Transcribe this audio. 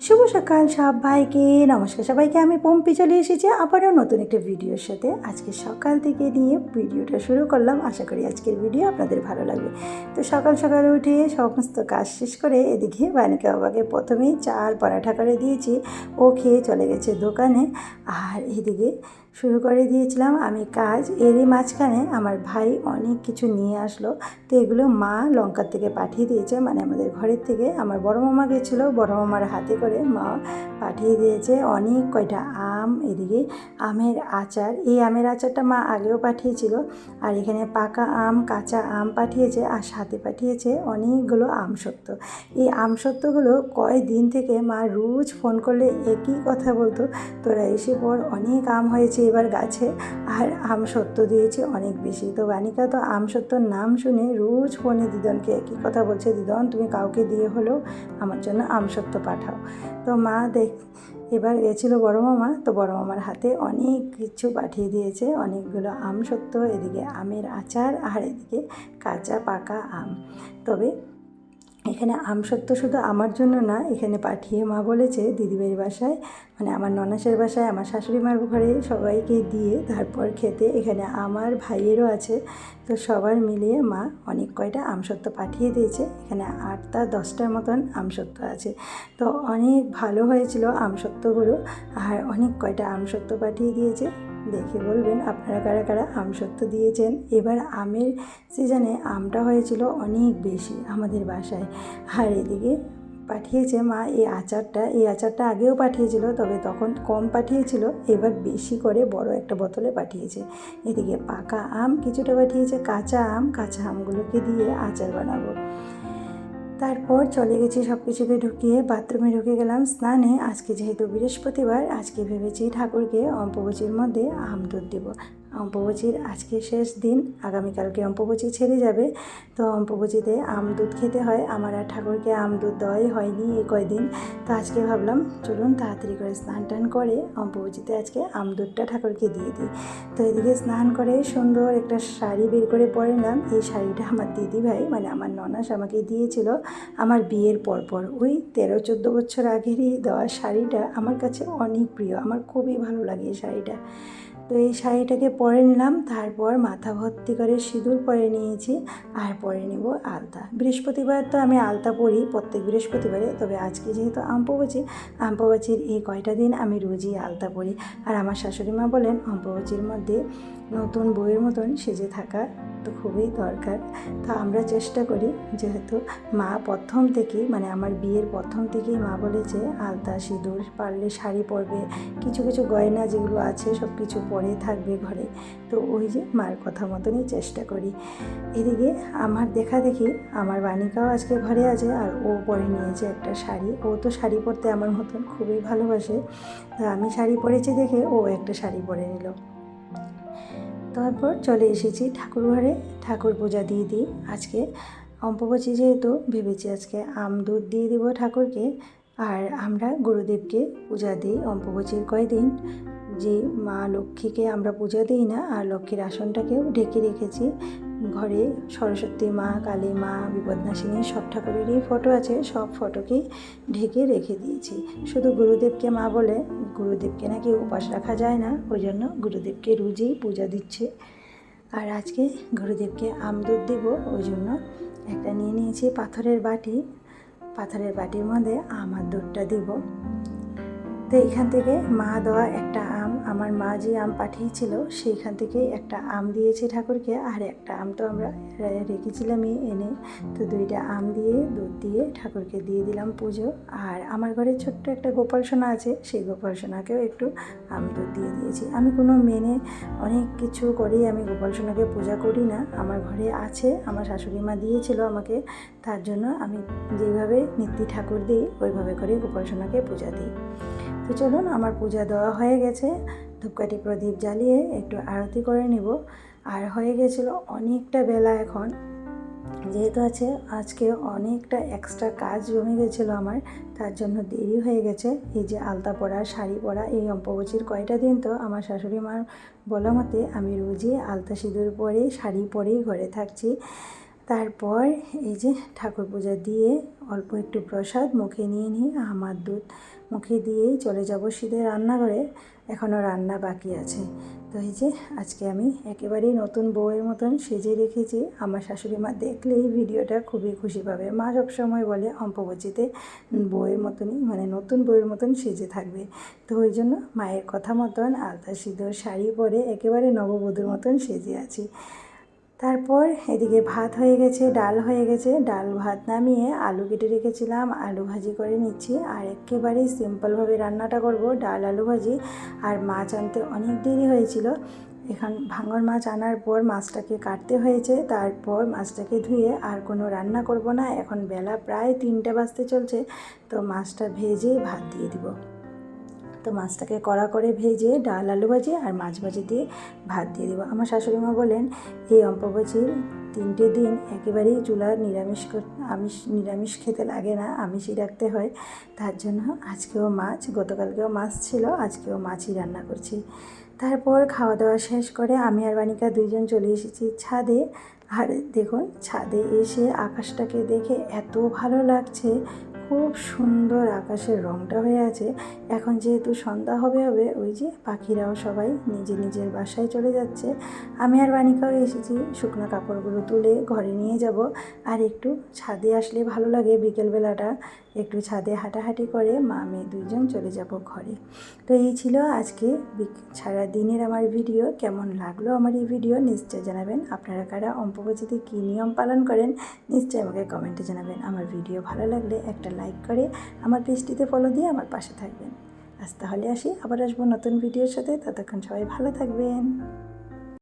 শুভ সকাল সবাইকে, নমস্কার সবাইকে। আমি পম্পি চলে এসেছি আবারও নতুন একটা ভিডিওর সাথে। আজকে সকাল থেকে নিয়ে ভিডিওটা শুরু করলাম। আশা করি আজকের ভিডিও আপনাদের ভালো লাগবে। তো সকাল সকাল উঠে সমস্ত কাজ শেষ করে এদিকে বানিকা বাবাকে প্রথমেই চাল পরাঠা করে দিয়েছি। ও খেয়ে চলে গেছে দোকানে, আর এদিকে শুরু করে দিয়েছিলাম আমি কাজ। এরই মাঝখানে আমার ভাই অনেক কিছু নিয়ে আসলো। তো এগুলো মা লঙ্কার থেকে পাঠিয়ে দিয়েছে, মানে আমাদের ঘরের থেকে। আমার বড় মামা গেছিলো, বড় মামার হাতে করে মা পাঠিয়ে দিয়েছে অনেক কয়টা আম। এদিকে আমের আচার, এই আমের আচারটা মা আগেও পাঠিয়েছিল। আর এখানে পাকা আম, কাঁচা আম পাঠিয়েছে, আর সাথে পাঠিয়েছে অনেকগুলো আমসত্ত্ব। এই আমসত্ত্বগুলো কয়েকদিন থেকে মা রোজ ফোন করলে একই কথা বলতো, তোরা এসে পর অনেক আম হয়েছে এবার গাছে, আর আমসত্ত্ব দিয়েছে অনেক বেশি। তো বানিকা তো আমসত্ত্বর নাম শুনে রোজ ফোনে দিদনকে একই কথা বলছে, দিদন তুমি কাউকে দিয়ে হলেও আমার জন্য আমসত্ত্ব পাঠাও। তো মা এবার গেছিলো বড় মামা, তো বড় মামার হাতে অনেক কিছু পাঠিয়ে দিয়েছে, অনেকগুলো আমসত্ত্ব, এদিকে আমের আচার, আর এদিকে কাঁচা পাকা আম। তবে এখানে আমসত্ত্ব শুধু আমার জন্য না, এখানে পাঠিয়ে মা বলেছে দিদিভাইয়ের বাসায়, মানে আমার ননাসের বাসায়, আমার শাশুড়ি মার ঘরে সবাইকে দিয়ে তারপর খেতে। এখানে আমার ভাইয়েরও আছে, তো সবার মিলিয়ে মা অনেক কয়টা আমসত্ত্ব পাঠিয়ে দিয়েছে। এখানে 8-10টার মতন আমসত্ত্ব আছে। তো অনেক ভালো হয়েছিল আমসত্ত্বগুলো, আর অনেক কয়টা আমসত্ত্ব পাঠিয়ে দিয়েছে। দেখে বলবেন আপনারা কারা কারা আমসত্ত্ব দিয়েছেন। এবার আমের সিজনে আমটা হয়েছিল অনেক বেশি আমাদের বাসায়। আর এদিকে পাঠিয়েছে মা এই আচারটা আগেও পাঠিয়েছিল, তবে তখন কম পাঠিয়েছিল, এবার বেশি করে বড় একটা বোতলে পাঠিয়েছে। এদিকে পাকা আম কিছুটা পাঠিয়েছে, কাঁচা আমগুলোকে দিয়ে আচার বানাবো। তারপর চলে গেছি সব কিছুকে ঢুকিয়ে, বাথরুমে ঢুকে গেলাম স্নানে। আজকে যেহেতু বৃহস্পতিবার, আজকে ভেবেছি ঠাকুরকে অম্বুবাচীর মধ্যে আম দুধ দেবো। অম্বুবাচীর আজকে শেষ দিন, আগামীকালকে অম্বুবাচী ছেড়ে যাবে। তো অম্বুবাচীতে আম দুধ খেতে হয়, আমার আর ঠাকুরকে আম দুধ দেওয়াই হয়নি এই কয়দিন। তো আজকে ভাবলাম চলুন তাড়াতাড়ি করে স্নান টান করে অম্বুবাচীতে আজকে আম দুধটা ঠাকুরকে দিয়ে দিই। তো এদিকে স্নান করে সুন্দর একটা শাড়ি বের করে পরে নিলাম। এই শাড়িটা আমার দিদিভাই, মানে আমার ননাস আমাকে দিয়েছিল আমার বিয়ের পরপর। ওই 13-14 বছর আগেরই দেওয়া শাড়িটা আমার কাছে অনেক প্রিয়, আমার খুবই ভালো লাগে এই শাড়িটা। তো এই শাড়িটাকে পরে নিলাম, তারপর মাথা ভর্তি করে সিঁদুর পরে নিয়েছি, আর পরে নেব আলতা। বৃহস্পতিবার তো আমি আলতা পরি প্রত্যেক বৃহস্পতিবারে, তবে আজকে যেহেতু অম্বুবাচীর এই কয়টা দিন আমি রোজই আলতা পরি। আর আমার শাশুড়ি মা বলেন অম্বুবাচীর মধ্যে নতুন বউয়ের মতন সেজে থাকা তো খুবই দরকার। তা আমরা চেষ্টা করি, যেহেতু মা প্রথম থেকেই, মানে আমার বিয়ের প্রথম থেকেই মা বলেছে আলতা সিঁদুর, পারলে শাড়ি পরবে, কিছু কিছু গয়না যেগুলো আছে সব কিছু পরে থাকবে ঘরে। তো ওই যে মার কথা মতনই চেষ্টা করি। এদিকে আমার দেখা দেখি আমার বানিকাও আজকে ঘরে আছে, আর ও পরে নিয়েছে একটা শাড়ি। ও তো শাড়ি পরতে আমার মতন খুবই ভালোবাসে, তো আমি শাড়ি পরেছি দেখে ও একটা শাড়ি পরে নিল। তারপর চলে এসেছি ঠাকুর ঘরে, ঠাকুর পূজা দিয়ে দিই। আজকে অম্বুবাচী যেহেতু, ভেবেছি আজকে আম দুধ দিয়ে দিব ঠাকুরকে। আর আমরা গুরুদেবকে পূজা দিই অম্বুবাচীর কয়দিন। যে মা লক্ষ্মীকে আমরা পূজা দিই না, আর লক্ষ্মীর আসনটাকেও ঢেকে রেখেছি। ঘরে সরস্বতী মা, কালী মা, বিপদনাশিনী সব ঠাকুরেরই ফটো আছে, সব ফটোকেই ঢেকে রেখে দিয়েছি। শুধু গুরুদেবকে মা বলে গুরুদেবকে নাকি উপাস রাখা যায় না, ওই জন্য গুরুদেবকে রোজই পূজা দিচ্ছে। আর আজকে গুরুদেবকে আম দুধ দেব, ওই জন্য একটা নিয়ে নিয়েছি পাথরের বাটির মধ্যে আমার দুধটা দিব। তো এইখান থেকে মা দেওয়া একটা আম, আমার মা যে আম পাঠিয়েছিল সেইখান থেকে একটা আম দিয়েছে ঠাকুরকে, আর একটা আম তো আমরা রেখেছিলামই এনে। তো 2টা আম দিয়ে দুধ দিয়ে ঠাকুরকে দিয়ে দিলাম পুজো। আর আমার ঘরে ছোট্ট একটা গোপাল সোনা আছে, সেই গোপাল সোনাকেও একটু আম দুধ দিয়ে দিয়েছি। আমি কোনো মেনে অনেক কিছু করেই আমি গোপাল সোনাকে পূজা করি না, আমার ঘরে আছে, আমার শাশুড়ি মা দিয়েছিল আমাকে, তার জন্য আমি যেভাবে নিত্য ঠাকুর দিই ওইভাবে করে গোপাল সোনাকে পূজা দিই। তো চলুন, আমার পূজা দেওয়া হয়ে গেছে, ধূপকাঠি প্রদীপ জ্বালিয়ে একটু আরতি করে নেব। আর হয়ে গেছিলো অনেকটা বেলা, এখন যেহেতু আজকে অনেকটা এক্সট্রা কাজ জমে গেছিলো আমার, তার জন্য দেরি হয়ে গেছে। এই যে আলতা পরা, শাড়ি পরা, এই অম্বুবাচীর কয়টা দিন তো আমার শাশুড়ি মার বলা মতে আমি রোজই আলতা সিঁদুর পরে শাড়ি পরেই ঘরে থাকছি। তারপর এই যে ঠাকুর পূজা দিয়ে অল্প একটু প্রসাদ মুখে নিয়ে নিই, আমার দুধ মুখে দিয়েই চলে যাব সিধে রান্নাঘরে। এখনও রান্না বাকি আছে। তো এই যে আজকে আমি একেবারেই নতুন বউয়ের মতন সেজে রেখেছি। আমার শাশুড়ি মা দেখলে এই ভিডিওটা খুবই খুশি পাবে। মা সবসময় বলে অম্বুবাচীতে বউয়ের মতনই, মানে নতুন বউয়ের মতন সেজে থাকবে। তো ওই জন্য মায়ের কথা মতন আলতা সিঁদুর শাড়ি পরে একেবারে নববধূর মতন সেজে আছি। তারপর এদিকে ভাত হয়ে গেছে, ডাল হয়ে গেছে। ডাল ভাত নামিয়ে আলু কেটে রেখেছিলাম, আলু ভাজি করে নিচ্ছি। আর একেবারেই সিম্পলভাবে রান্নাটা করব, ডাল আলু ভাজি। আর মাছ আনতে অনেক দেরি হয়েছিল। ভাঙর মাছ আনার পর মাছটাকে কাটতে হয়েছে, তারপর মাছটাকে ধুয়ে আর কোনো রান্না করব না। এখন বেলা প্রায় 3টা বাজতে চলছে, তো মাছটা ভেজে ভাত দিয়ে দিব। তো মাছটাকে কড়া করে ভেজে ডাল আলু ভাজি আর মাছ ভাজি দিয়ে ভাত দিয়ে দেবো। আমার শাশুড়ি মা বলেন এই অম্বুবাচীর 3টে দিন একেবারেই চুলার নিরামিষ খেতে লাগে না, আমিষই রাখতে হয়। তার জন্য আজকেও মাছ, গতকালকেও মাছ ছিল, আজকেও মাছই রান্না করছি। তারপর খাওয়া দাওয়া শেষ করে আমি আর বানিকা দুইজন চলে এসেছি ছাদে। আর দেখুন, ছাদে এসে আকাশটাকে দেখে এত ভালো লাগছে, খুব সুন্দর আকাশের রঙটা হয়ে আছে। এখন যেহেতু সন্ধ্যা হবে ওই যে পাখিরাও সবাই নিজের বাসায় চলে যাচ্ছে। আমি আর বানিকাও এসেছি শুকনো কাপড়গুলো তুলে ঘরে নিয়ে যাব। আর একটু ছাদে আসলে ভালো লাগে, বিকেলবেলাটা একটু ছাদে হাঁটাহাঁটি করে মা মেয়ে দুইজন চলে যাব ঘরে। তো এই ছিল আজকে সারা দিনের আমার ভিডিও। কেমন লাগলো আমার এই ভিডিও নিশ্চয় জানাবেন। আপনারা কারা অম্বুবাচীতে কী নিয়ম পালন করেন নিশ্চয়ই আমাকে কমেন্টে জানাবেন। আমার ভিডিও ভালো লাগলে একটা লাইক করে আমার পেজটিতে ফলো দিয়ে আমার পাশে থাকবেন। আজ তাহলে আসি, আবার আসবো নতুন ভিডিওর সাথে। ততক্ষণ সবাই ভালো থাকবেন।